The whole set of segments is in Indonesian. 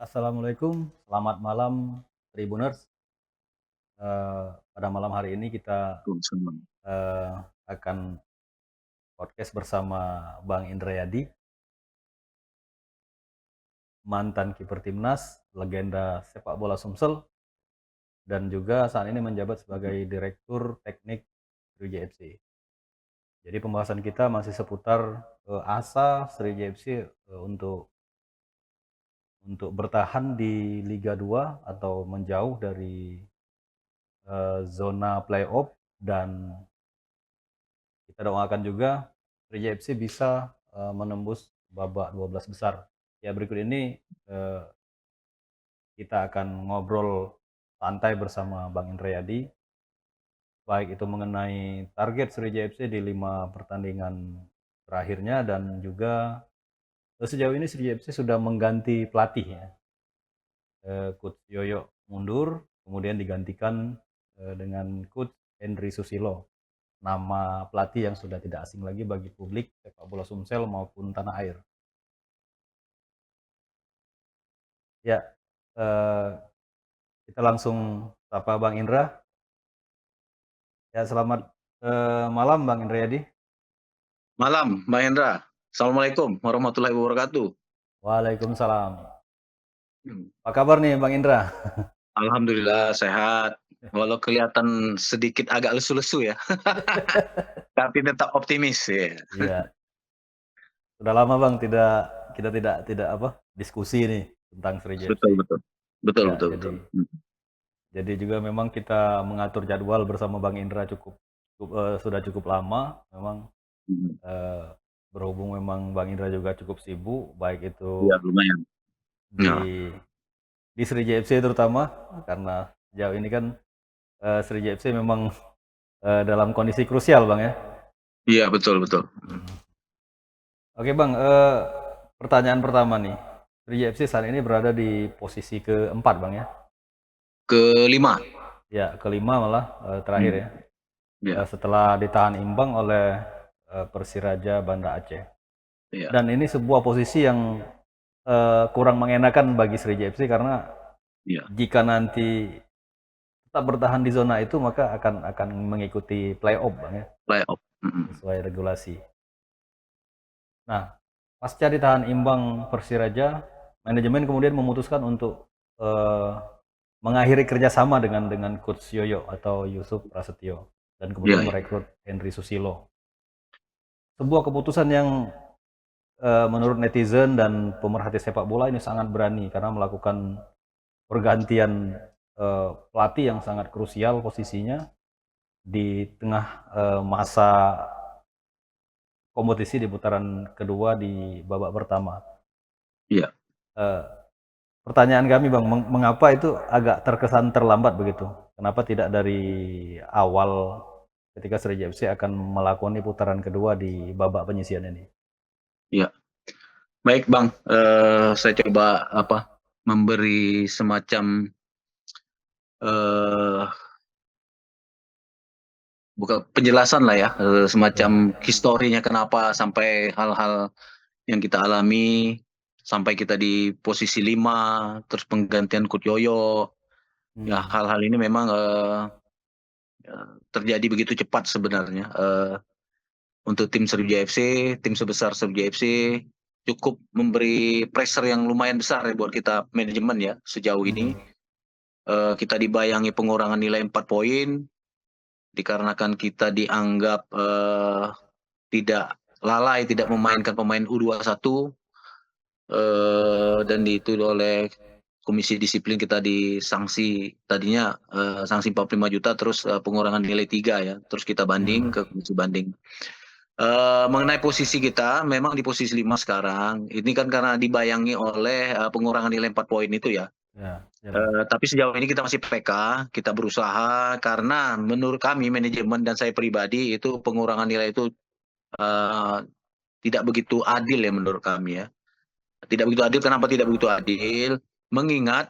Assalamualaikum, selamat malam Tribuners. Pada malam hari ini kita Senang. eh, akan podcast bersama Bang Indrayadi, mantan kiper timnas, legenda sepak bola Sumsel, dan juga saat ini menjabat sebagai Direktur Teknik Sriwijaya FC. Jadi pembahasan kita masih seputar asa Sriwijaya FC untuk bertahan di Liga 2 atau menjauh dari zona playoff, dan kita doakan juga Sriwijaya FC bisa menembus babak 12 besar. Ya, berikut ini eh, kita akan ngobrol santai bersama Bang Indrayadi, baik itu mengenai target Sriwijaya FC di 5 pertandingan terakhirnya, dan juga sejauh ini Sriwijaya FC sudah mengganti pelatih ya. Coach Yoyo mundur, kemudian digantikan dengan Coach Henry Susilo. Nama pelatih yang sudah tidak asing lagi bagi publik sepak bola Sumsel maupun tanah air. Ya, eh, kita langsung sapa Bang Indra. Ya, selamat malam Bang Indrayadi. Malam, Mbak Hendra. Assalamualaikum warahmatullahi wabarakatuh. Waalaikumsalam. Hmm. Apa kabar nih Bang Indra? Alhamdulillah sehat. Walau kelihatan sedikit agak lesu-lesu ya, tapi tetap optimis ya. Iya, sudah lama Bang kita tidak apa diskusi nih tentang Sriwijaya FC. Betul betul. Betul Ya, betul betul. jadi juga memang kita mengatur jadwal bersama Bang Indra sudah cukup lama. Memang Mhm. eh, berhubung memang Bang Indra juga cukup sibuk, baik Iya itu lumayan. Ya. di Sriwijaya FC terutama, karena sejauh ini kan Sriwijaya FC memang dalam kondisi krusial Bang ya. Iya betul betul. Oke Bang, pertanyaan pertama nih. Sriwijaya FC saat ini berada di posisi keempat Bang ya. Kelima. Ya, kelima malah terakhir Hmm. ya. Ya. Setelah ditahan imbang oleh Persiraja Banda Aceh. Iya. Dan ini sebuah posisi yang kurang mengenakan bagi Sriwijaya FC, karena Iya. jika nanti tetap bertahan di zona itu maka akan mengikuti playoff Bang ya, Playoff. Mhm. sesuai regulasi. Nah, pasca ditahan imbang Persiraja, manajemen kemudian memutuskan untuk eh, mengakhiri kerjasama dengan Coach Yoyo atau Yusuf Prasetyo, dan Iya kemudian iya. merekrut Henry Susilo. Sebuah keputusan yang menurut netizen dan pemerhati sepak bola ini sangat berani, karena melakukan pergantian pelatih yang sangat krusial posisinya di tengah masa kompetisi di putaran kedua di babak pertama. Iya. Eh, Pertanyaan kami Bang, mengapa itu agak terkesan terlambat begitu? Kenapa tidak dari awal ketika Sriwijaya FC akan melakoni putaran kedua di babak penyisian ini? Iya. Baik Bang, saya coba memberi semacam eh bukan penjelasan lah ya, Ya, semacam historinya kenapa sampai hal-hal yang kita alami, sampai kita di posisi 5 terus penggantian Coach Yoyo. Ya hmm, hal-hal ini memang, terjadi begitu cepat sebenarnya, untuk tim Sriwijaya FC, tim sebesar Sriwijaya FC, cukup memberi pressure yang lumayan besar ya buat kita manajemen ya, sejauh ini. hmm, Kita dibayangi pengurangan nilai 4 poin, dikarenakan kita dianggap, tidak lalai, tidak memainkan pemain U21, dan itu oleh komisi disiplin kita disanksi tadinya, sanksi 45 juta terus, pengurangan nilai 3 ya, terus kita banding hmm, ke komisi banding. Mengenai posisi kita memang di posisi 5 sekarang, ini kan karena dibayangi oleh, pengurangan nilai 4 poin itu ya. ya, ya Bang. Tapi sejauh ini kita masih PK, kita berusaha karena menurut kami manajemen dan saya pribadi itu pengurangan nilai itu, eee, tidak begitu adil ya menurut kami ya. Tidak begitu adil, kenapa tidak begitu adil? Mengingat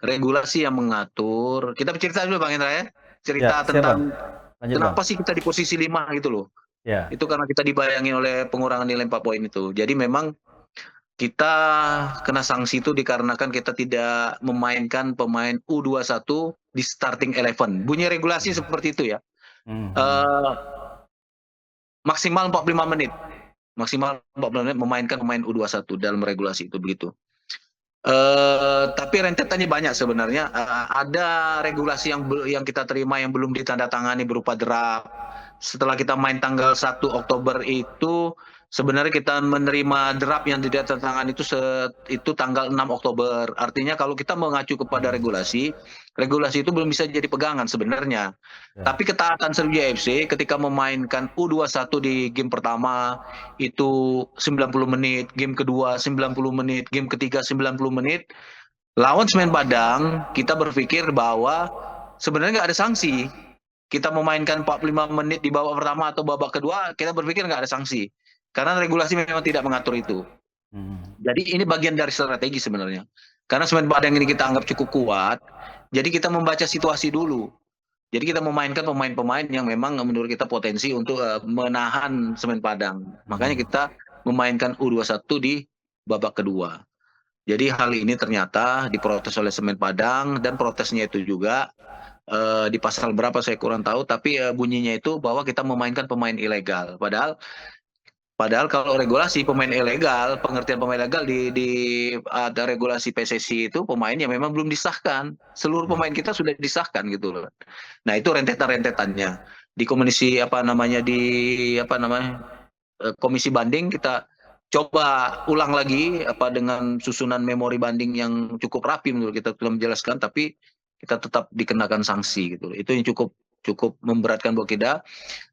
regulasi yang mengatur, kita bercerita dulu Bang Indra ya, Ya, cerita siap Bang. tentang Lanjut Bang. kenapa sih kita di posisi 5 gitu loh. Ya, Itu karena kita dibayangi oleh pengurangan nilai 4 poin itu. Jadi memang kita kena sanksi itu dikarenakan kita tidak memainkan pemain U21 di starting 11. Bunyi regulasi seperti itu ya. Maksimal 45 menit. Maksimal 45 menit memainkan pemain U21 dalam regulasi itu begitu. Tapi rentetannya banyak sebenarnya. Ada regulasi yang kita terima yang belum ditandatangani berupa draft. Setelah kita main tanggal 1 Oktober itu, sebenarnya kita menerima draft yang ditandatangani itu tanggal 6 Oktober. Artinya kalau kita mengacu kepada regulasi itu belum bisa jadi pegangan sebenarnya. Tapi ketaatan Sriwijaya FC ketika memainkan U21 di game pertama itu 90 menit, game kedua 90 menit, game ketiga 90 menit. Lawan Semen Padang, kita berpikir bahwa sebenarnya nggak ada sanksi. Kita memainkan 45 menit di babak pertama atau babak kedua, kita berpikir nggak ada sanksi. Karena regulasi memang tidak mengatur itu. Jadi ini bagian dari strategi sebenarnya. Karena Semen Padang ini kita anggap cukup kuat, jadi kita membaca situasi dulu. Jadi kita memainkan pemain-pemain yang memang menurut kita potensi untuk menahan Semen Padang. Makanya kita memainkan U21 di babak kedua. Jadi hal ini ternyata diprotes oleh Semen Padang, dan protesnya itu juga di pasal berapa saya kurang tahu, tapi bunyinya itu bahwa kita memainkan pemain ilegal. Padahal kalau regulasi pemain ilegal, pengertian pemain ilegal di ada regulasi PSSI itu pemain yang memang belum disahkan. Seluruh pemain kita sudah disahkan gitu loh. Nah, itu rentetan-rentetannya. Di komisi komisi banding kita coba ulang lagi dengan susunan memori banding yang cukup rapi menurut kita telah menjelaskan, tapi kita tetap dikenakan sanksi gitu loh. Itu yang cukup memberatkan buat kita.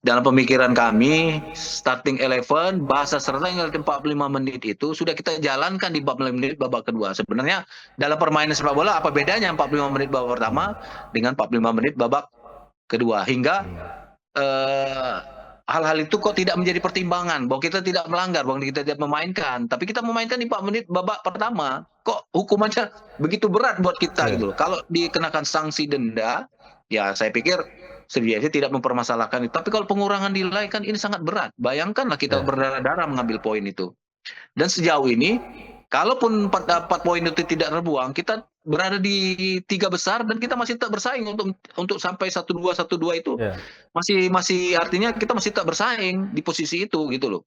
Dalam pemikiran kami, starting 11, bahasa serta yang 45 menit itu sudah kita jalankan di 45 menit babak kedua. Sebenarnya dalam permainan sepak bola apa bedanya 45 menit babak pertama dengan 45 menit babak kedua. Hingga hal-hal itu kok tidak menjadi pertimbangan, bahwa kita tidak melanggar, bahwa kita tidak memainkan. Tapi kita memainkan di 4 menit babak pertama. Kok hukumannya begitu berat buat kita gitu loh. Kalau dikenakan sanksi denda, ya saya pikir Sriwijaya tidak mempermasalahkan itu. Tapi kalau pengurangan nilai kan ini sangat berat. Bayangkanlah kita berdarah-darah mengambil poin itu. Dan sejauh ini, kalaupun 4 poin itu tidak terbuang, kita berada di 3 besar dan kita masih tetap bersaing untuk sampai 1-2 itu. Masih artinya kita masih tetap bersaing di posisi itu gitu loh.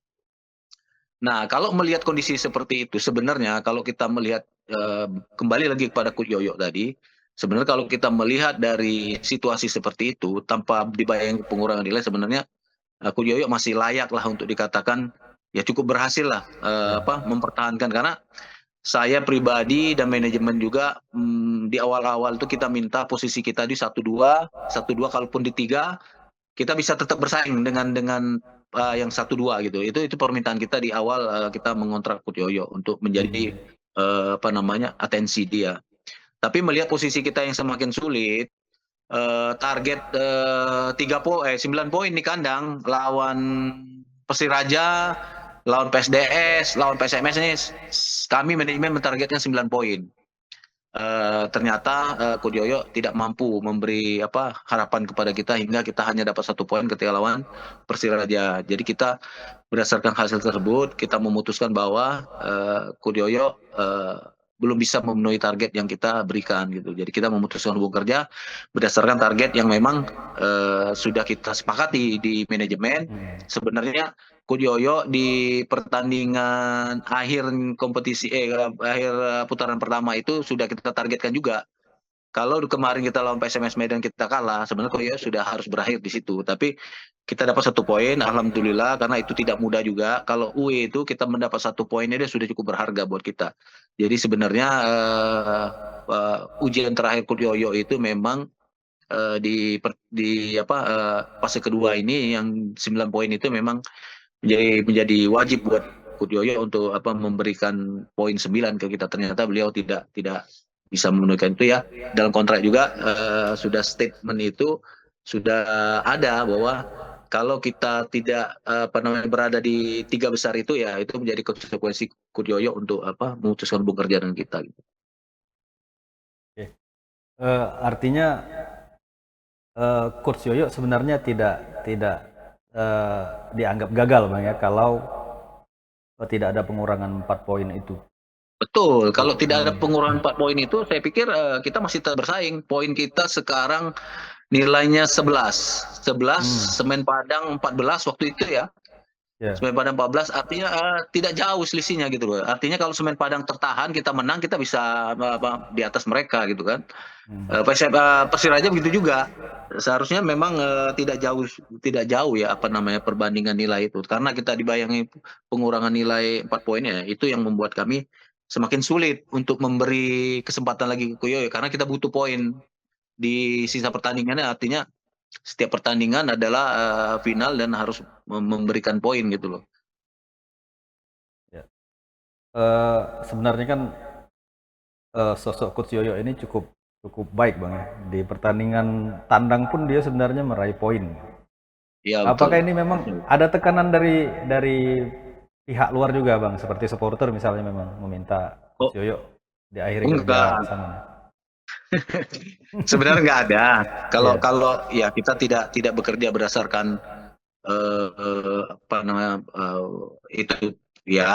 Nah, kalau melihat kondisi seperti itu, sebenarnya kalau kita melihat kembali lagi kepada Coach Yoyo tadi, sebenarnya kalau kita melihat dari situasi seperti itu tanpa dibayang pengurangan nilai, sebenarnya Coach Yoyo masih layak lah untuk dikatakan ya cukup berhasil lah mempertahankan. Karena saya pribadi dan manajemen juga di awal-awal itu kita minta posisi kita di 1-2, kalaupun di 3 kita bisa tetap bersaing dengan yang 1-2 gitu. Itu permintaan kita di awal kita mengontrak Coach Yoyo untuk menjadi atensi dia. Tapi melihat posisi kita yang semakin sulit, target 9 poin di kandang lawan Persiraja, lawan PSDS, lawan PSMS ini kami manajemen mentargetkan 9 poin. Ternyata Coach Yoyo tidak mampu memberi harapan kepada kita hingga kita hanya dapat 1 poin ketika lawan Persiraja. Jadi kita berdasarkan hasil tersebut kita memutuskan bahwa Coach Yoyo belum bisa memenuhi target yang kita berikan gitu. Jadi kita memutuskan hubungan kerja berdasarkan target yang memang sudah kita sepakati di manajemen. Sebenarnya Coach Yoyo di pertandingan akhir kompetisi akhir putaran pertama itu sudah kita targetkan juga. Kalau kemarin kita lawan PSMS Medan kita kalah, sebenarnya Coach Yoyo sudah harus berakhir di situ. Tapi kita dapat 1 poin, alhamdulillah, karena itu tidak mudah juga. Kalau UE itu kita mendapat 1 poinnya dia sudah cukup berharga buat kita. Jadi sebenarnya ujian terakhir Coach Yoyo itu memang di fase kedua ini yang 9 poin itu memang menjadi wajib buat Coach Yoyo untuk memberikan poin 9 ke kita. Ternyata beliau tidak bisa memenuhi itu ya. Dalam kontrak juga sudah statement itu sudah ada bahwa kalau kita tidak berada di 3 besar itu ya itu menjadi konsekuensi Coach Yoyo untuk memutuskan hubungan kerja dengan kita gitu. Artinya Coach Yoyo sebenarnya tidak dianggap gagal Bang ya kalau tidak ada pengurangan 4 poin itu. Betul, kalau tidak ada pengurangan 4 poin itu saya pikir kita masih tetap bersaing. Poin kita sekarang nilainya 11. 11, Semen Padang 14 waktu itu ya. Ya. Semen Padang 14 artinya tidak jauh selisihnya gitu loh. Artinya kalau Semen Padang tertahan kita menang, kita bisa di atas mereka gitu kan. Persiraja begitu juga. Seharusnya memang tidak jauh ya apa namanya perbandingan nilai itu. Karena kita dibayangi pengurangan nilai 4 poinnya, itu yang membuat kami semakin sulit untuk memberi kesempatan lagi ke Koyoyo karena kita butuh poin di sisa pertandingannya. Artinya setiap pertandingan adalah final dan harus memberikan poin gitu loh. Ya. Sebenarnya kan sosok Coach Yoyo ini cukup baik Bang ya. Di pertandingan tandang pun dia sebenarnya meraih poin. Ya, Apakah betul. ini memang ada tekanan dari pihak luar juga Bang, seperti supporter misalnya memang meminta Oh, Coach Yoyo diakhiri kerja enggak. sana? Sebenarnya nggak ada. Kalau Iya. kalau ya kita tidak bekerja berdasarkan apa namanya itu ya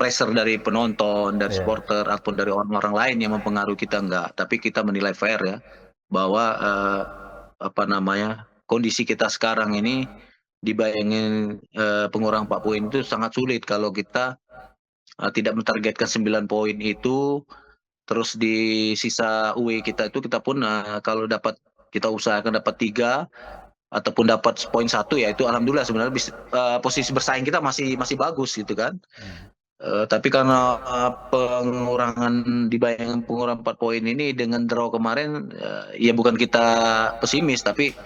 pressure dari penonton, dari Iya. supporter ataupun dari orang-orang lain yang mempengaruhi kita enggak. Tapi kita menilai fair ya bahwa apa namanya kondisi kita sekarang ini dibayangin pengurangan 4 poin itu sangat sulit kalau kita tidak mentargetkan 9 poin itu. Terus di sisa UE kita itu kita pun kalau dapat kita usahakan dapat 3 ataupun dapat poin 1 ya itu alhamdulillah sebenarnya posisi bersaing kita masih bagus gitu kan. Tapi karena pengurangan 4 poin ini dengan draw kemarin ya bukan kita pesimis tapi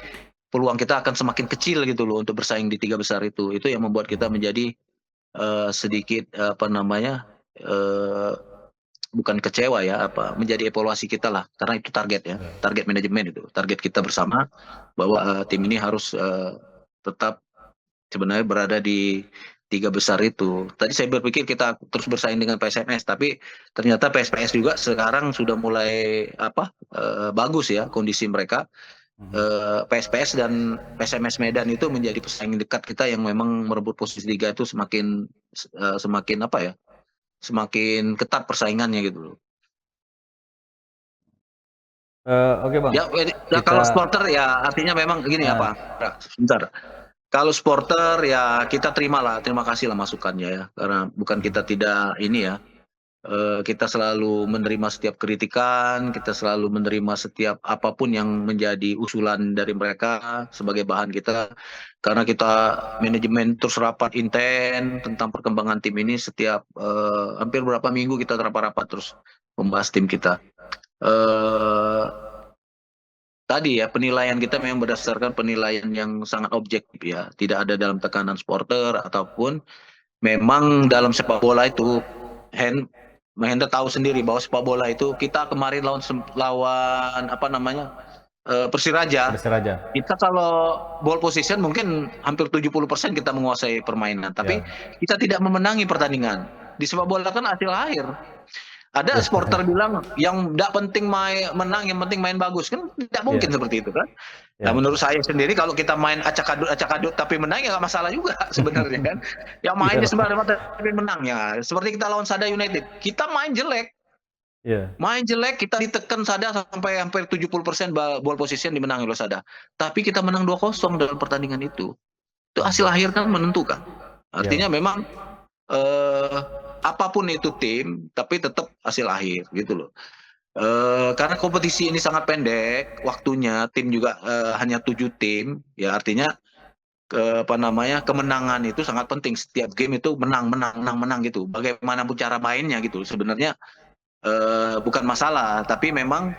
peluang kita akan semakin kecil gitu loh untuk bersaing di 3 besar itu. Itu yang membuat kita menjadi sedikit apa namanya bukan kecewa ya menjadi evaluasi kita lah karena itu target ya, target manajemen itu target kita bersama bahwa tim ini harus tetap sebenarnya berada di 3 besar itu. Tadi saya berpikir kita terus bersaing dengan PSMS tapi ternyata PSPS juga sekarang sudah mulai bagus ya kondisi mereka. PSPS dan PSMS Medan itu menjadi pesaing dekat kita yang memang merebut posisi 3 itu semakin apa ya semakin ketat persaingannya gitu loh. Oke Bang, Ya, kita kalau supporter ya artinya memang gini sebentar. Kalau supporter ya kita terimalah, terima kasih lah masukannya ya. Karena bukan kita tidak ini ya. Kita selalu menerima setiap kritikan, kita selalu menerima setiap apapun yang menjadi usulan dari mereka sebagai bahan kita. Karena kita manajemen terus rapat inten tentang perkembangan tim ini setiap hampir berapa minggu kita rapat terus membahas tim kita. Tadi ya penilaian kita memang berdasarkan penilaian yang sangat objektif ya, tidak ada dalam tekanan supporter ataupun memang dalam sepak bola itu Mahendra tahu sendiri bahwa sepak bola itu kita kemarin lawan apa namanya Persiraja. Kita kalau ball position mungkin hampir 70% kita menguasai permainan, tapi kita tidak memenangi pertandingan. Di sepak bola kan hasil akhir. Ada supporter bilang yang tidak penting menang, yang penting main bagus kan tidak mungkin seperti itu kan. Nah menurut saya sendiri kalau kita main acak-adut tapi menang ya nggak masalah juga sebenarnya kan. Yang mainnya sembarangan tapi menang ya. Seperti kita lawan Sada United, kita main jelek. Main jelek, kita ditekan Sada sampai hampir 70% ball position dimenangi oleh Sada. Tapi kita menang 2-0 dalam pertandingan itu. Itu hasil akhir kan menentukan. Artinya memang apapun itu tim, tapi tetap hasil akhir gitu loh. Karena kompetisi ini sangat pendek waktunya, tim juga hanya 7 tim, ya artinya kemenangan itu sangat penting. Setiap game itu menang gitu. Bagaimanapun cara mainnya gitu. Sebenarnya bukan masalah, tapi memang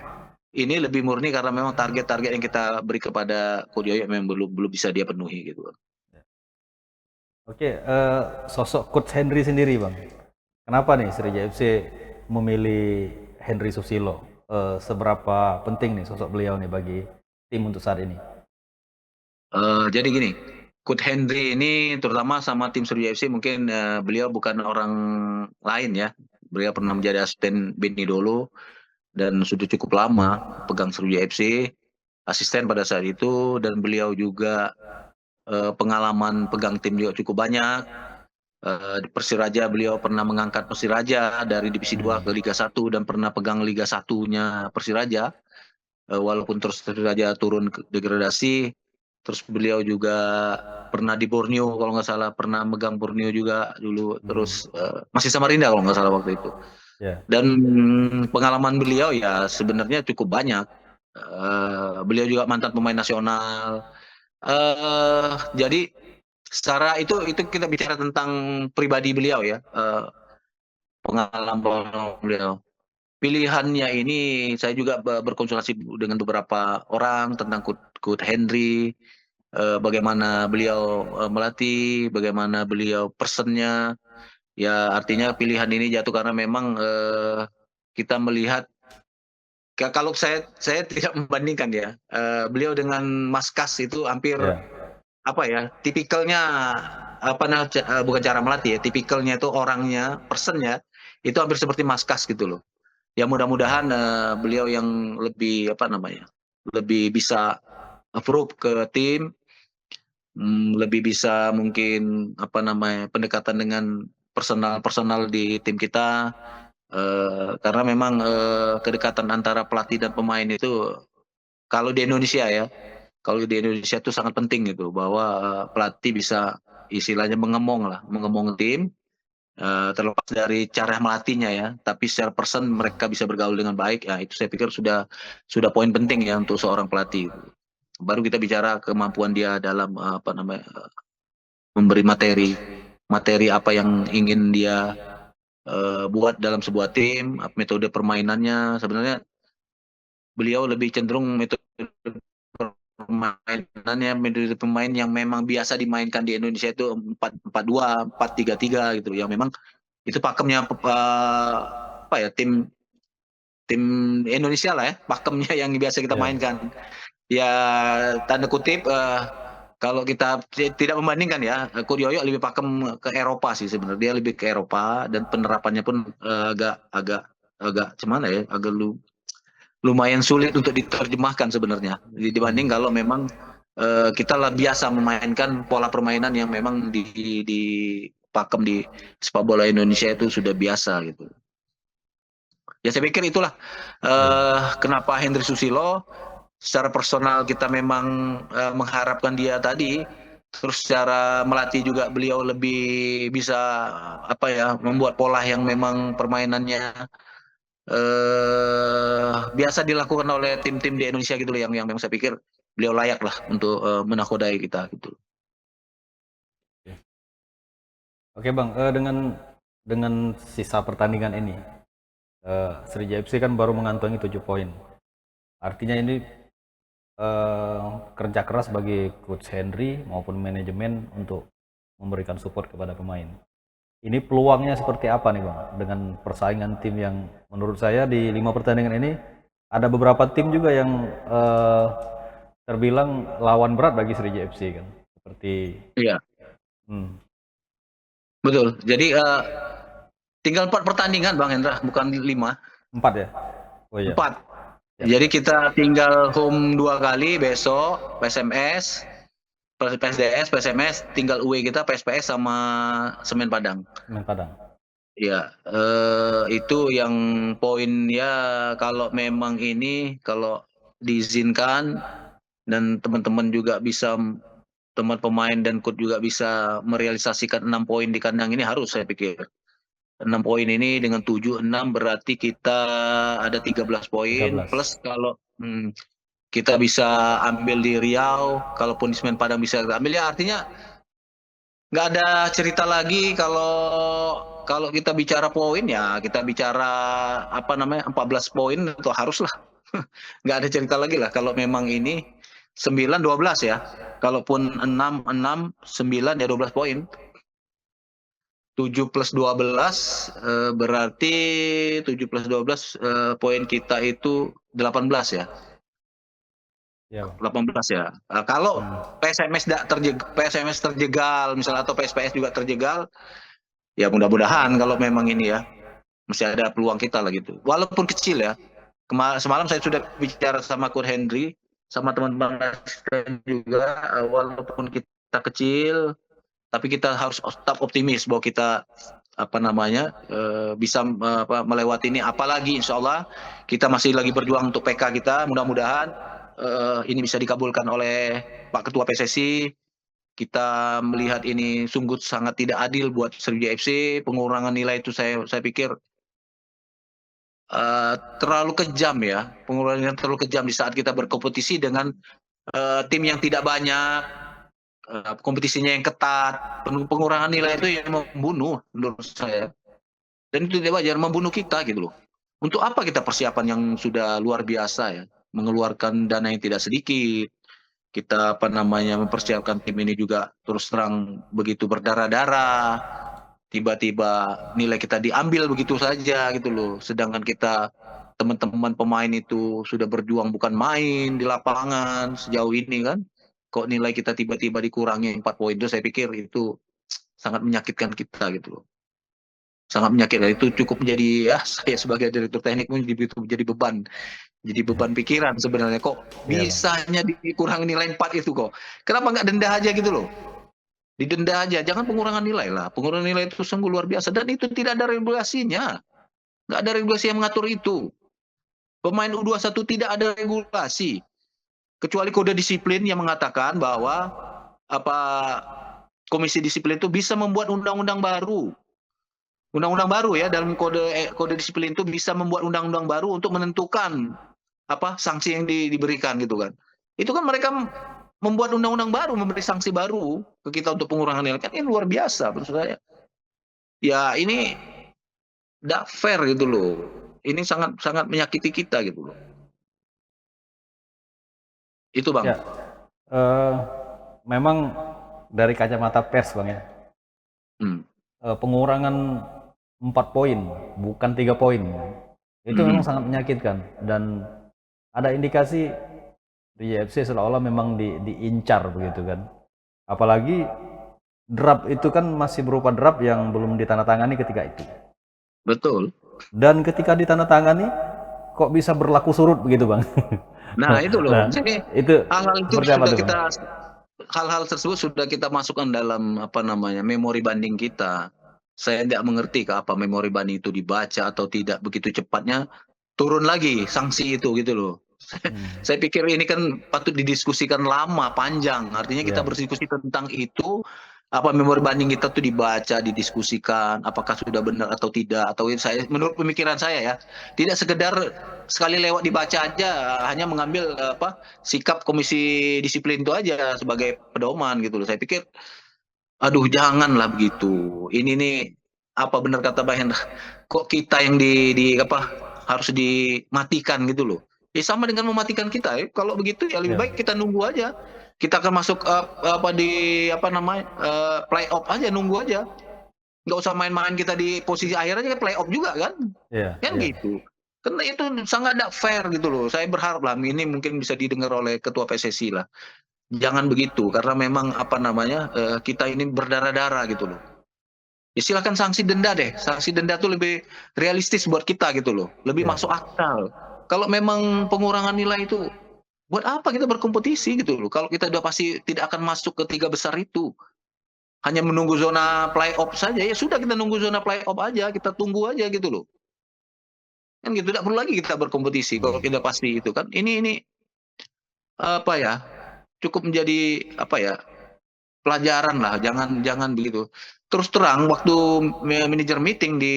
ini lebih murni karena memang target-target yang kita beri kepada Coach Yoyo memang belum bisa dia penuhi gitu. Oke, sosok Coach Henry sendiri Bang. Kenapa nih Sriwijaya FC memilih Henry Susilo? Seberapa penting nih sosok beliau nih bagi tim untuk saat ini? Jadi gini, Coach Henry ini terutama sama tim Sriwijaya FC mungkin beliau bukan orang lain ya. Beliau pernah menjadi asisten Benny Dolo dan sudah cukup lama pegang Sriwijaya FC, asisten pada saat itu dan beliau juga pengalaman pegang tim juga cukup banyak. Di Persiraja beliau pernah mengangkat Persiraja dari Divisi 2 ke Liga 1 dan pernah pegang Liga 1-nya Persiraja. Walaupun terus Persiraja turun ke degradasi, terus beliau juga pernah di Borneo kalau nggak salah, pernah megang Borneo juga dulu, terus masih Samarinda kalau nggak salah waktu itu. Ya. Dan pengalaman beliau ya sebenarnya cukup banyak. Beliau juga mantan pemain nasional. Jadi secara itu kita bicara tentang pribadi beliau ya, pengalaman beliau. Pilihannya ini saya juga berkonsultasi dengan beberapa orang tentang Coach Henry, bagaimana beliau melatih, bagaimana beliau personnya. Ya artinya pilihan ini jatuh karena memang kita melihat kalau saya tidak membandingkan ya, beliau dengan Mas Kas itu hampir Ya. apa ya, tipikalnya apa bukan cara melatih ya, tipikalnya itu orangnya, personnya itu hampir seperti Mas Kas gitu loh. Ya mudah-mudahan beliau yang lebih apa namanya, lebih bisa approve ke tim, lebih bisa mungkin apa namanya, pendekatan dengan personal di tim kita, karena memang kedekatan antara pelatih dan pemain itu kalau di Indonesia ya, kalau di Indonesia itu sangat penting gitu, bahwa pelatih bisa istilahnya mengemong tim, terlepas dari cara melatihnya ya, tapi secara person mereka bisa bergaul dengan baik, ya itu saya pikir sudah poin penting ya untuk seorang pelatih. Baru kita bicara kemampuan dia dalam apa namanya, memberi materi apa yang ingin dia buat dalam sebuah tim, metode permainannya. Sebenarnya beliau lebih cenderung metode permainannya, metode pemain yang memang biasa dimainkan di Indonesia itu 4-4-2, 4-3-3 gitu, yang memang itu pakemnya apa ya, tim Indonesia lah ya, pakemnya yang biasa kita mainkan. Ya tanda kutip kalau kita tidak membandingkan ya, Coach Yoyo lebih pakem ke Eropa sih sebenarnya. Dia lebih ke Eropa dan penerapannya pun agak gimana ya, lumayan sulit untuk diterjemahkan sebenarnya. Dibanding kalau memang kita lah biasa memainkan pola permainan yang memang di pakem di sepak bola Indonesia itu sudah biasa gitu. Ya saya pikir itulah kenapa Henry Susilo secara personal kita memang mengharapkan dia tadi, terus secara melatih juga beliau lebih bisa apa ya, membuat pola yang memang permainannya biasa dilakukan oleh tim-tim di Indonesia gitu loh, yang memang saya pikir beliau layak lah untuk menakodai kita gitu. Oke Bang, dengan sisa pertandingan ini, Sriwijaya FC kan baru mengantongi 7 poin. Artinya ini kerja keras bagi Coach Henry maupun manajemen untuk memberikan support kepada pemain. Ini peluangnya seperti apa nih Bang? Dengan persaingan tim yang menurut saya di 5 pertandingan ini ada beberapa tim juga yang terbilang lawan berat bagi Sriwijaya FC kan. Seperti Iya. Betul. Jadi tinggal 4 pertandingan Bang Hendra, bukan 5. 4 ya? Oh iya. 4. Jadi kita tinggal home 2 kali besok, PSMS, PSMS, tinggal away kita PSPS sama Semen Padang. Semen Padang. Ya, itu yang poin ya, kalau memang ini kalau diizinkan dan teman-teman juga bisa, teman pemain dan coach juga bisa merealisasikan 6 poin di kandang ini, harus saya pikir. 6 poin ini dengan 7, 6 berarti kita ada 13 poin 13. plus kalau kita bisa ambil di Riau, kalaupun di Semen Padang bisa ambil, ya artinya nggak ada cerita lagi kalau kita bicara poin, ya kita bicara apa namanya, 14 poin itu haruslah. Nggak ada cerita lagi lah kalau memang ini 9-12 ya. Kalaupun 6 9 ya 12 poin. 7 plus 12 berarti 7 plus 12 poin kita itu 18 ya. Ya, 18 ya. Kalau PSMS terjegal misalnya, atau PSPS juga terjegal, ya mudah-mudahan kalau memang ini ya masih ada peluang kita lah gitu. Walaupun kecil ya. Semalam saya sudah bicara sama Coach Henry, sama teman-teman juga, walaupun kita kecil, Tapi kita harus tetap optimis bahwa kita bisa melewati ini. Apalagi insya Allah kita masih lagi berjuang untuk PK kita. Mudah-mudahan ini bisa dikabulkan oleh Pak Ketua PSSI. Kita melihat ini sungguh sangat tidak adil buat Sriwijaya FC. Pengurangan nilai itu saya pikir terlalu kejam ya. Pengurangan terlalu kejam di saat kita berkompetisi dengan tim yang tidak banyak, kompetisinya yang ketat. Pengurangan nilai itu yang membunuh menurut saya. Dan itu tidak wajar, membunuh kita gitu loh. Untuk apa kita persiapan yang sudah luar biasa ya, mengeluarkan dana yang tidak sedikit. Kita mempersiapkan tim ini juga terus terang begitu berdarah-darah. Tiba-tiba nilai kita diambil begitu saja gitu loh. Sedangkan kita teman-teman pemain itu sudah berjuang bukan main di lapangan sejauh ini kan. Kok nilai kita tiba-tiba dikurangi 4 poin, itu saya pikir itu sangat menyakitkan kita gitu loh. Sangat menyakitkan, itu cukup menjadi saya sebagai direktur teknik pun jadi beban. Jadi beban pikiran sebenarnya, kok bisanya dikurangi nilai 4 itu kok. Kenapa nggak denda aja gitu loh? Didenda aja, jangan pengurangan nilai lah. Pengurangan nilai itu sungguh luar biasa dan itu tidak ada regulasinya. Nggak ada regulasi yang mengatur itu. Pemain U21 tidak ada regulasi. Kecuali kode disiplin yang mengatakan bahwa komisi disiplin itu bisa membuat undang-undang baru. Undang-undang baru ya, dalam kode disiplin itu bisa membuat undang-undang baru untuk menentukan sanksi yang diberikan gitu kan. Itu kan mereka membuat undang-undang baru, memberi sanksi baru ke kita untuk pengurangan nilai, kan ini luar biasa menurut saya. Ya ini tidak fair gitu loh. Ini sangat menyakiti kita gitu loh. Itu Bang. Ya, memang dari kacamata pers Bang ya, pengurangan 4 poin, bukan 3 poin, itu memang sangat menyakitkan. Dan ada indikasi YFC seolah-olah memang diincar begitu kan. Apalagi draft itu kan masih berupa draft yang belum ditandatangani ketika itu. Betul. Dan ketika ditandatangani, kok bisa berlaku surut begitu Bang? Nah itu loh. Jadi itu hal-hal tersebut sudah kita masukkan dalam memori banding kita. Saya tidak mengerti apa memori banding itu dibaca atau tidak begitu cepatnya turun lagi sanksi itu gitu loh. Saya pikir ini kan patut didiskusikan lama, panjang. Artinya kita berdiskusi tentang itu, memori banding kita tuh dibaca, didiskusikan, apakah sudah benar atau tidak. Atau menurut pemikiran saya ya, tidak sekedar sekali lewat dibaca aja, hanya mengambil sikap komisi disiplin itu aja sebagai pedoman gitu loh. Saya pikir, aduh janganlah begitu. Ini nih benar kata Bang Hendra, kok kita yang harus dimatikan gitu loh. Ya sama dengan mematikan kita ya. Kalau begitu ya lebih baik kita nunggu aja. Kita akan masuk play-off aja, nunggu aja. Nggak usah main-main kita di posisi akhir aja, kan play-off juga kan. Gitu. Karena itu sangat tidak fair gitu loh. Saya berharap lah ini mungkin bisa didengar oleh Ketua PSSI lah. Jangan begitu, karena memang kita ini berdarah-darah gitu loh. Ya silakan sanksi denda deh. Sanksi denda tuh lebih realistis buat kita gitu loh. Lebih masuk akal. Kalau memang pengurangan nilai itu, buat apa kita berkompetisi gitu loh? Kalau kita udah pasti tidak akan masuk ke 3 besar itu. Hanya menunggu zona play-off saja, ya sudah kita nunggu zona play-off aja, kita tunggu aja gitu loh. Kan gitu, tidak perlu lagi kita berkompetisi kalau kita pasti itu kan. Ini cukup menjadi pelajaran lah, jangan begitu. Terus terang waktu manajer meeting di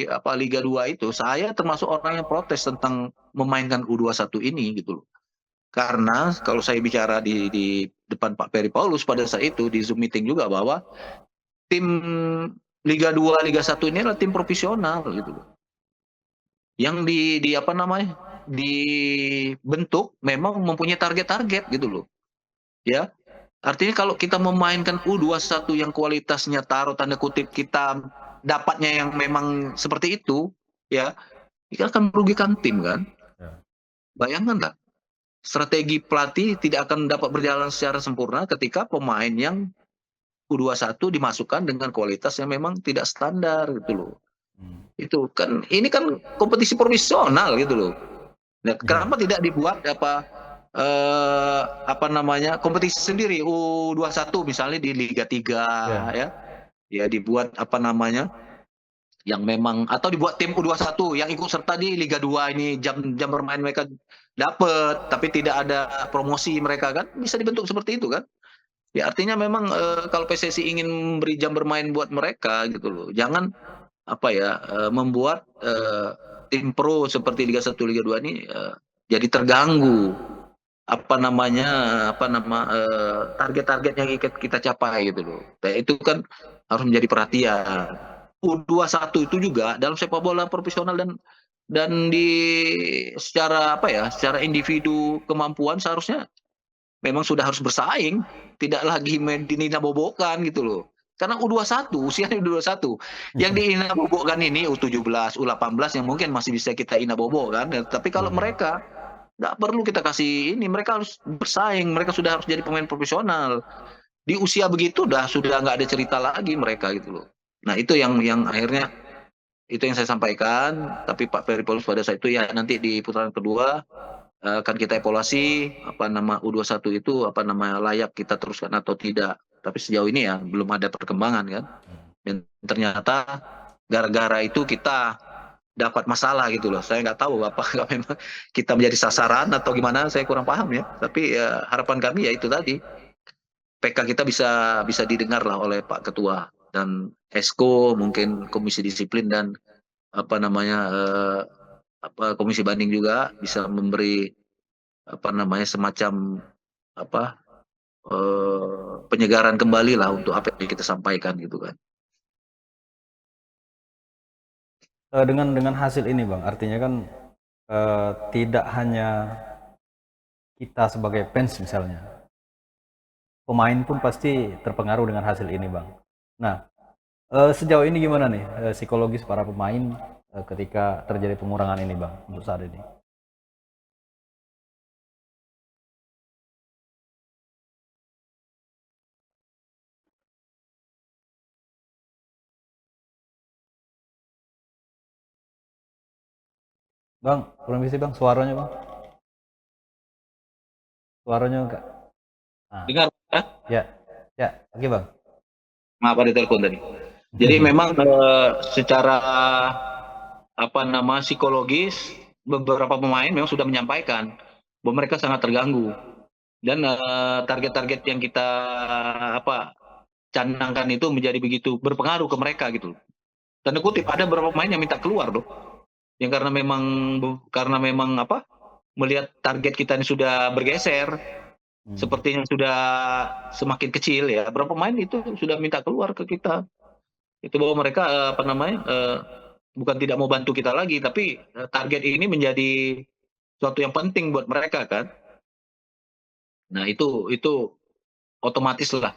Liga 2 itu, saya termasuk orang yang protes tentang memainkan U21 ini gitu loh. Karena kalau saya bicara di depan Pak Peri Paulus pada saat itu di Zoom meeting juga, bahwa tim Liga 2, Liga 1 ini adalah tim profesional gitu loh. Yang dibentuk memang mempunyai target-target gitu loh. Ya. Artinya kalau kita memainkan U21 yang kualitasnya tanda kutip kita dapatnya yang memang seperti itu, ya, kita akan merugikan tim kan. Bayangkan lah, strategi pelatih tidak akan dapat berjalan secara sempurna ketika pemain yang U21 dimasukkan dengan kualitas yang memang tidak standar gitu loh. Itu kan, ini kan kompetisi profesional gitu loh. Nah, kenapa tidak dibuat apa namanya, kompetisi sendiri U21 misalnya di Liga 3 Ya. ya dibuat apa namanya, yang memang atau dibuat tim U21 yang ikut serta di Liga 2 ini jam bermain mereka dapat, tapi tidak ada promosi mereka kan, bisa dibentuk seperti itu kan. Ya artinya memang, kalau PSSI ingin memberi jam bermain buat mereka gitu loh, jangan apa ya, membuat, tim pro seperti Liga 1, Liga 2 ini, jadi terganggu, target-target yang kita capai gitu loh. Nah itu kan harus menjadi perhatian. U21 itu juga dalam sepak bola profesional dan secara apa ya, secara individu kemampuan seharusnya memang sudah harus bersaing, tidak lagi main dinina-bobokan gitu loh. Karena U21, usianya U21, yang diina-bobokkan ini U17, U18 yang mungkin masih bisa kita ina-bobo kan, tapi kalau Hmm. mereka nggak perlu kita kasih ini, mereka harus bersaing, mereka sudah harus jadi pemain profesional. Di usia begitu sudah nggak ada cerita lagi mereka gitu loh. Nah itu yang akhirnya itu yang saya sampaikan, tapi Pak Ferry Paulus pada saat itu ya nanti di putaran kedua akan kita evaluasi apa nama U21 itu apa nama layak kita teruskan atau tidak. Tapi sejauh ini ya belum ada perkembangan kan. Dan ternyata gara-gara itu kita dapat masalah gitu loh. Saya nggak tahu apakah memang kita menjadi sasaran atau gimana, saya kurang paham ya. Tapi ya harapan kami ya itu tadi, PK kita bisa bisa didengar lah oleh Pak Ketua dan Esko, mungkin Komisi Disiplin dan apa namanya Komisi Banding juga bisa memberi apa namanya semacam apa penyegaran kembali lah untuk apa yang kita sampaikan gitu kan. Dengan hasil ini Bang, artinya kan tidak hanya kita sebagai fans misalnya, pemain pun pasti terpengaruh dengan hasil ini Bang. Nah, sejauh ini gimana nih psikologis para pemain ketika terjadi pengurangan ini Bang untuk saat ini? Bang, permisi Bang, suaranya Bang. Suaranya enggak. Nah, Dengar ya? ya. Ya, oke Bang. Maaf ada telepon tadi. Jadi memang secara apa nama psikologis beberapa pemain memang sudah menyampaikan bahwa mereka sangat terganggu dan target-target yang kita apa canangkan itu menjadi begitu berpengaruh ke mereka gitu. Tanda kutip ada beberapa pemain yang minta keluar loh. Yang karena memang apa melihat target kita ini sudah bergeser, Hmm. sepertinya sudah semakin kecil ya. Berapa pemain itu sudah minta keluar ke kita. Itu bahwa mereka apa namanya bukan tidak mau bantu kita lagi, tapi target ini menjadi suatu yang penting buat mereka kan. Nah itu otomatis lah.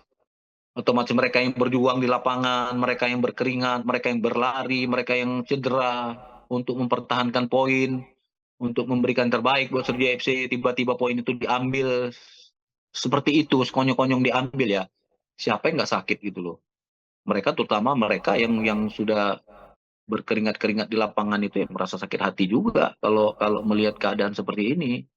Otomatis mereka yang berjuang di lapangan, mereka yang berkeringat, mereka yang berlari, mereka yang cedera untuk mempertahankan poin, untuk memberikan terbaik buat Serja FC, tiba-tiba poin itu diambil seperti itu, sekonyong-konyong diambil ya. Siapa yang nggak sakit gitu loh. Mereka terutama mereka yang sudah berkeringat-keringat di lapangan itu yang merasa sakit hati juga kalau kalau melihat keadaan seperti ini.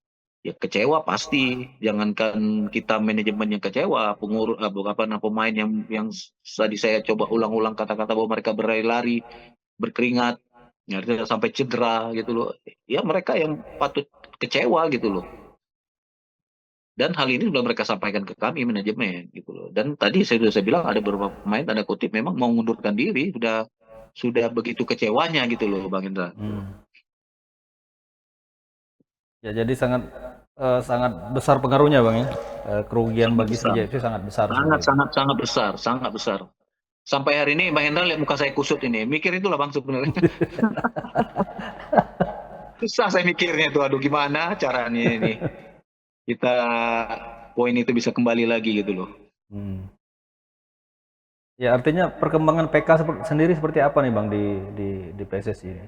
Ya kecewa pasti, jangankan kita manajemen yang kecewa, pengurus apa pemain yang tadi saya coba ulang-ulang kata-kata bahwa mereka berlari-lari, berkeringat, nyaris sampai cedera gitu loh. Ya mereka yang patut kecewa gitu loh. Dan hal ini sudah mereka sampaikan ke kami manajemen gitu loh. Dan tadi saya bilang ada beberapa pemain tanda kutip memang mau mengundurkan diri, sudah begitu kecewanya gitu loh Bang Indra. Hmm. Ya, jadi sangat besar pengaruhnya Bang ya. Kerugian Sangat bagi besar. Sriwijaya FC sangat besar seperti Sangat itu. sangat sangat besar, sangat besar. Sampai hari ini Bang Hendra lihat muka saya kusut ini. Mikir itulah Bang sebenarnya. Susah saya mikirnya tuh. Aduh gimana caranya ini. Kita poin itu bisa kembali lagi gitu loh. Hmm. Ya, artinya perkembangan PK sendiri seperti apa nih Bang di PSSI ini?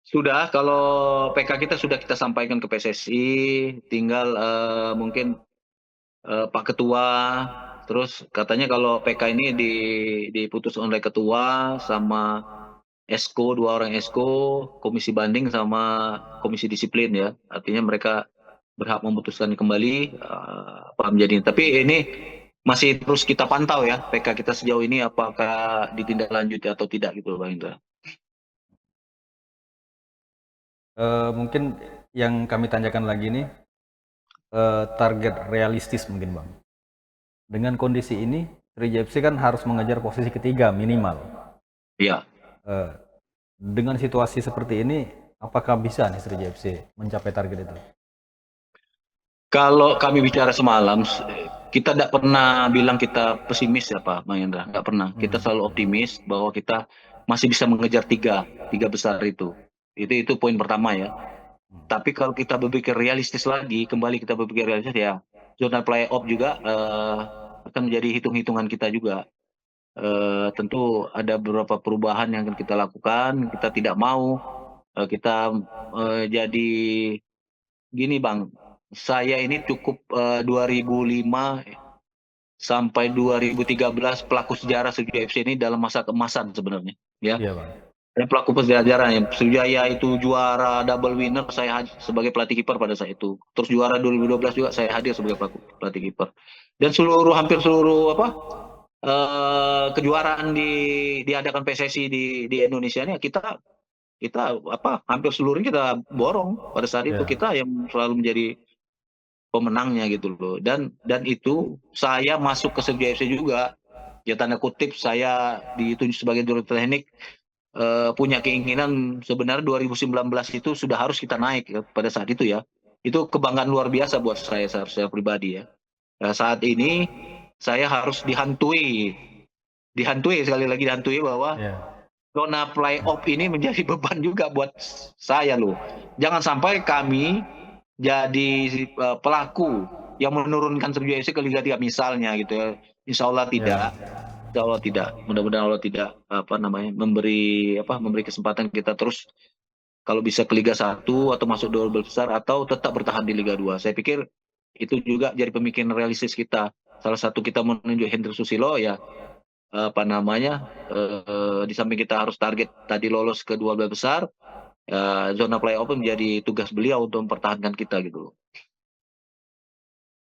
Sudah, kalau PK kita sudah kita sampaikan ke PSSI, tinggal mungkin Pak Ketua, terus katanya kalau PK ini diputus oleh Ketua sama Esko, 2 orang Esko, Komisi Banding sama Komisi Disiplin ya. Artinya mereka berhak memutuskan kembali apa menjadi. Tapi ini masih terus kita pantau ya PK kita sejauh ini apakah ditindaklanjuti atau tidak gitu Bang Indra. Mungkin yang kami tanyakan lagi nih, target realistis mungkin Bang. Dengan kondisi ini, Sriwijaya FC kan harus mengejar posisi ketiga minimal. Iya. Eh, dengan situasi seperti ini, apakah bisa nih Sriwijaya FC mencapai target itu? Kalau kami bicara semalam, kita tidak pernah bilang kita pesimis ya Pak Mahendra, nggak pernah. Kita selalu optimis bahwa kita masih bisa mengejar tiga besar itu. Itu poin pertama ya. Tapi kalau kita berpikir realistis lagi, kembali kita berpikir realistis ya, zona playoff juga akan menjadi hitung-hitungan kita juga. Tentu ada beberapa perubahan yang akan kita lakukan. Kita tidak mau kita jadi gini Bang. Saya ini cukup 2005 sampai 2013 pelaku sejarah Sriwijaya FC ini dalam masa keemasan sebenarnya. Ya. Iya Bang. Dan pelaku sejarah ya. Sriwijaya itu juara double winner, saya sebagai pelatih kiper pada saat itu. Terus juara 2012 juga saya hadir sebagai pelatih kiper. Dan hampir seluruh kejuaraan diadakan PSSI di Indonesia ini kita hampir seluruhnya kita borong pada saat itu. Kita yang selalu menjadi pemenangnya gitu loh. Dan itu saya masuk ke Sriwijaya FC juga. Ya tanda kutip saya ditunjuk sebagai direktur teknik, punya keinginan sebenarnya 2019 itu sudah harus kita naik ya, pada saat itu ya. Itu kebanggaan luar biasa buat saya pribadi ya. Saat ini saya harus dihantui sekali lagi dihantui bahwa zona playoff ini menjadi beban juga buat saya loh. Jangan sampai kami jadi pelaku yang menurunkan Sriwijaya FC ke Liga 3 misalnya gitu ya. Insya Allah tidak. Insya Allah tidak. Mudah-mudahan Allah tidak memberi kesempatan kita terus kalau bisa ke Liga 1 atau masuk 12 besar atau tetap bertahan di Liga 2. Saya pikir itu juga jadi pemikiran realistis kita. Salah satu kita menunjuk Hendro Susilo ya di samping kita harus target tadi lolos ke 12 besar, zona playoff menjadi tugas beliau untuk mempertahankan kita gitu.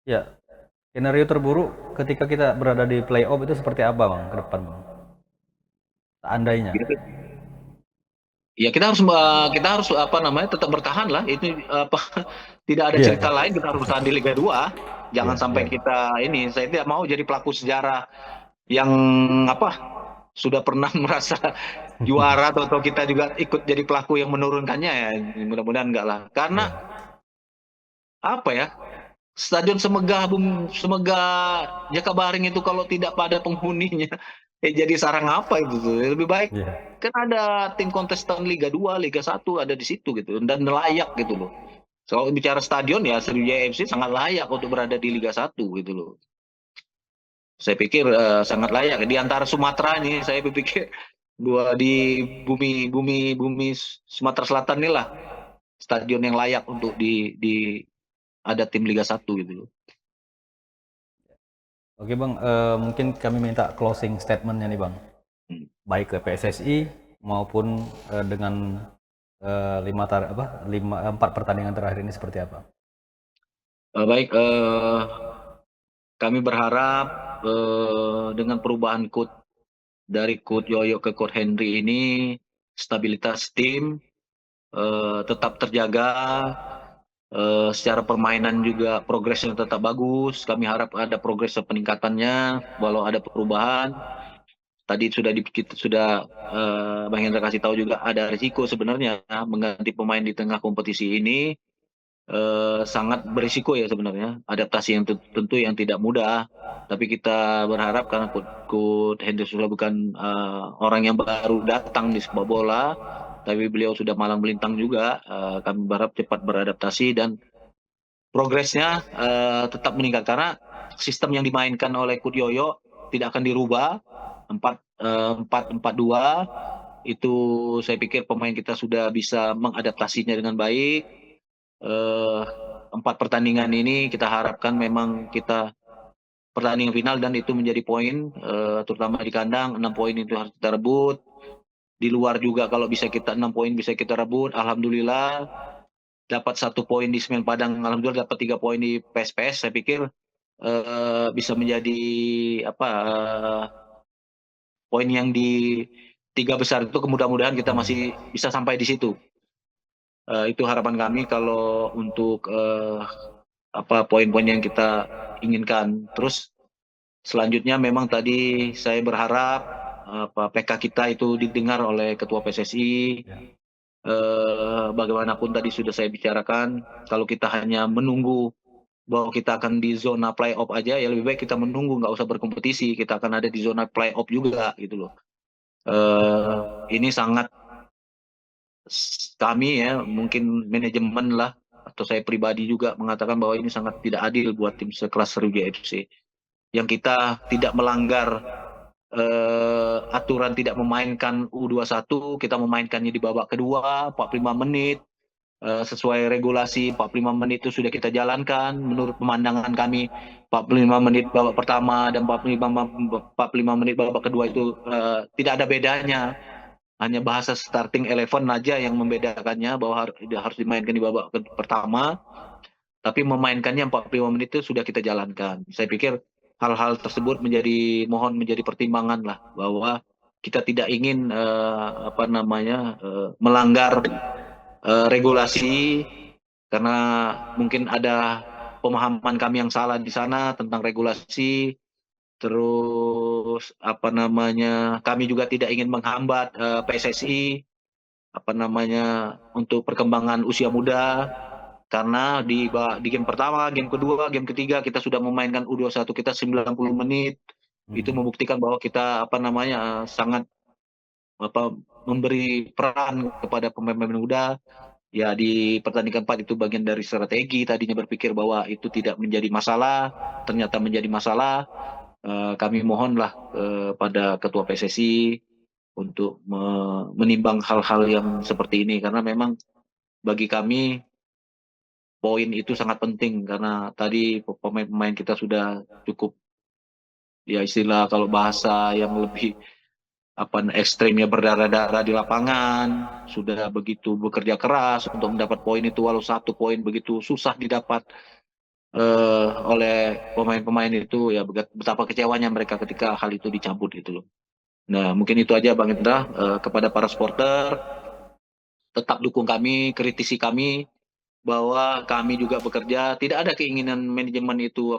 Ya, skenario terburuk ketika kita berada di playoff itu seperti apa Bang ke depan Bang? Seandainya. Ya kita harus tetap bertahan lah. Itu tidak ada cerita lain, kita harus bertahan di Liga 2. Jangan sampai kita saya tidak mau jadi pelaku sejarah yang sudah pernah merasa juara atau kita juga ikut jadi pelaku yang menurunkannya ya. Mudah-mudahan enggak lah. Karena Stadion Semegah Jakabaring itu kalau tidak pada penghuninya jadi sarang apa itu tuh. Lebih baik kan ada tim kontestan Liga 2, Liga 1 ada di situ gitu dan layak gitu loh. Kalau bicara stadion ya Sriwijaya FC sangat layak untuk berada di Liga 1 gitu loh. Saya pikir sangat layak di antara Sumatera ini. Saya berpikir di bumi Sumatera Selatan inilah stadion yang layak untuk ada tim Liga 1 gitu loh. Oke Bang, mungkin kami minta closing statementnya nih Bang, baik ke PSSI maupun dengan 4 pertandingan terakhir ini seperti apa? Baik, kami berharap dengan perubahan coach dari coach Yoyo ke coach Henry ini stabilitas tim tetap terjaga, secara permainan juga progresnya tetap bagus. Kami harap ada progres peningkatannya walau ada perubahan. Tadi sudah Bang Hendra kasih tahu juga ada risiko sebenarnya mengganti pemain di tengah kompetisi ini sangat berisiko ya sebenarnya. Adaptasi yang tentu yang tidak mudah. Tapi kita berharap karena Coach Hendro Susilo bukan orang yang baru datang di sepak bola, tapi beliau sudah malang melintang juga. Kami berharap cepat beradaptasi dan progresnya tetap meningkat karena sistem yang dimainkan oleh Coach Yoyo tidak akan dirubah. 4-4-2 itu saya pikir pemain kita sudah bisa mengadaptasinya dengan baik. 4 pertandingan ini kita harapkan memang kita pertandingan final dan itu menjadi poin, terutama di kandang 6 poin itu harus kita rebut. Di luar juga kalau bisa kita 6 poin bisa kita rebut, alhamdulillah. dapat 1 poin di Semen Padang, alhamdulillah dapat 3 poin di PSPS, saya pikir bisa menjadi poin yang di 3 besar itu mudah-mudahan kita masih bisa sampai di situ. Itu harapan kami kalau untuk poin-poin yang kita inginkan. Terus selanjutnya memang tadi saya berharap PK kita itu didengar oleh Ketua PSSI. Bagaimanapun tadi sudah saya bicarakan, kalau kita hanya menunggu bahwa kita akan di zona playoff aja, ya lebih baik kita menunggu, nggak usah berkompetisi, kita akan ada di zona playoff juga gitu loh. Ini sangat kami ya, mungkin manajemen lah atau saya pribadi juga mengatakan bahwa ini sangat tidak adil buat tim sekelas Sriwijaya FC. Yang kita tidak melanggar aturan tidak memainkan U21, kita memainkannya di babak kedua 45 menit. Sesuai regulasi 45 menit itu sudah kita jalankan. Menurut pemandangan kami 45 menit babak pertama dan 45 menit babak kedua itu tidak ada bedanya. Hanya bahasa starting 11 aja yang membedakannya, bahwa harus dimainkan di babak pertama. Tapi memainkannya 45 menit itu sudah kita jalankan. Saya pikir hal-hal tersebut mohon menjadi pertimbangan lah, bahwa kita tidak ingin melanggar regulasi, karena mungkin ada pemahaman kami yang salah di sana tentang regulasi. Terus kami juga tidak ingin menghambat PSSI untuk perkembangan usia muda, karena di game pertama, game kedua, game ketiga kita sudah memainkan U21 kita 90 menit. Itu membuktikan bahwa kita sangat memberi peran kepada pemain-pemain muda. Ya, di pertandingan 4 itu bagian dari strategi. Tadinya berpikir bahwa itu tidak menjadi masalah, ternyata menjadi masalah. Kami mohonlah pada Ketua PSSI untuk menimbang hal-hal yang seperti ini, karena memang bagi kami poin itu sangat penting, karena tadi pemain-pemain kita sudah cukup, ya istilah kalau bahasa yang lebih ekstrimnya berdarah-darah di lapangan, sudah begitu bekerja keras untuk mendapat poin itu, walau 1 poin begitu susah didapat oleh pemain-pemain itu, ya betapa kecewanya mereka ketika hal itu dicabut gitu loh. Nah, mungkin itu aja Bang Indra. Kepada para supporter, tetap dukung kami, kritisi kami, bahwa kami juga bekerja, tidak ada keinginan manajemen itu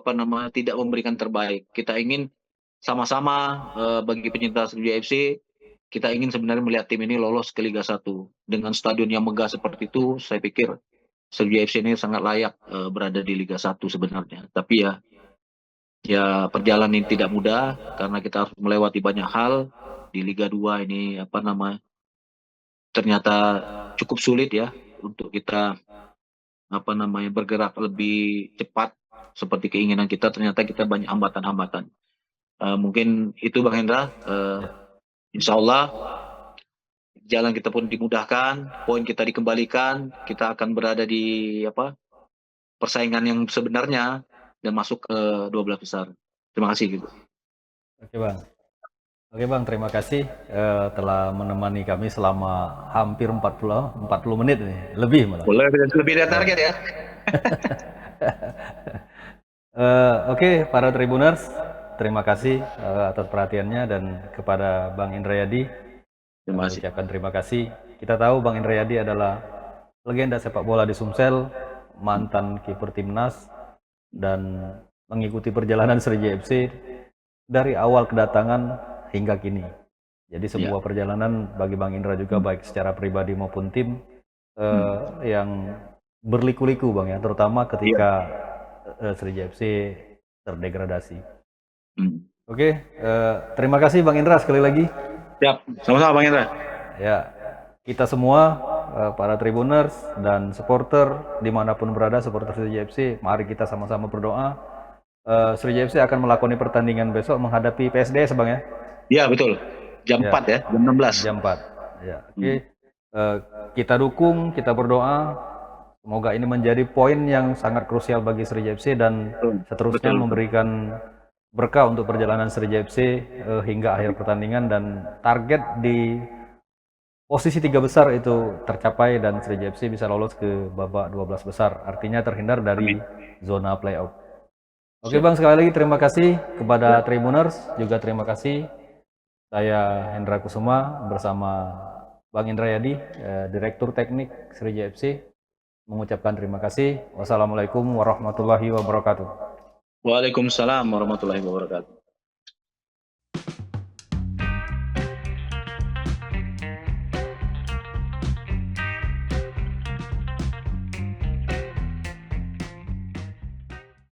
tidak memberikan terbaik. Kita ingin sama-sama bagi penyinta Sriwijaya FC, kita ingin sebenarnya melihat tim ini lolos ke Liga 1. Dengan stadion yang megah seperti itu, saya pikir Sriwijaya FC ini sangat layak berada di Liga 1 sebenarnya. Tapi ya perjalanan ini tidak mudah, karena kita harus melewati banyak hal. Di Liga 2 ini ternyata cukup sulit ya untuk kita bergerak lebih cepat seperti keinginan kita. Ternyata kita banyak hambatan-hambatan. Mungkin itu Bang Hendra. Insya Allah jalan kita pun dimudahkan, poin kita dikembalikan, kita akan berada di persaingan yang sebenarnya dan masuk ke 12 besar. Terima kasih gitu. Oke Bang, terima kasih telah menemani kami selama hampir 40 menit nih, lebih malah. Boleh lebih dari target ya. Oke, para Tribuners, terima kasih atas perhatiannya, dan kepada Bang Indrayadi Terima kasih. ucapkan terima kasih. Kita tahu Bang Indrayadi adalah legenda sepak bola di Sumsel, mantan kiper timnas, dan mengikuti perjalanan Sriwijaya FC dari awal kedatangan hingga kini. Jadi sebuah perjalanan bagi Bang Indra juga, baik secara pribadi maupun tim, yang berliku-liku Bang ya, terutama ketika Sriwijaya FC terdegradasi. Oke, terima kasih Bang Indra sekali lagi. Siap, sama-sama Bang Indra. Ya, kita semua para Tribuners dan supporter dimanapun berada, supporter Sriwijaya FC, mari kita sama-sama berdoa. Sriwijaya FC akan melakoni pertandingan besok menghadapi PSDS Bang ya? Iya betul, jam 4 ya, jam 16. Jam 4, ya. Oke. Kita dukung, kita berdoa, semoga ini menjadi poin yang sangat krusial bagi Sriwijaya FC dan seterusnya memberikan berkah untuk perjalanan Sriwijaya FC hingga akhir pertandingan, dan target di posisi 3 besar itu tercapai dan Sriwijaya FC bisa lolos ke babak 12 besar. Artinya terhindar dari zona playoff. Oke Siap. Bang, sekali lagi terima kasih kepada Ya. Tribuners, juga terima kasih saya Hendra Kusuma bersama Bang Indra Yadi, Direktur Teknik Sriwijaya FC, mengucapkan terima kasih. Wassalamualaikum warahmatullahi wabarakatuh. Waalaikumsalam warahmatullahi wabarakatuh.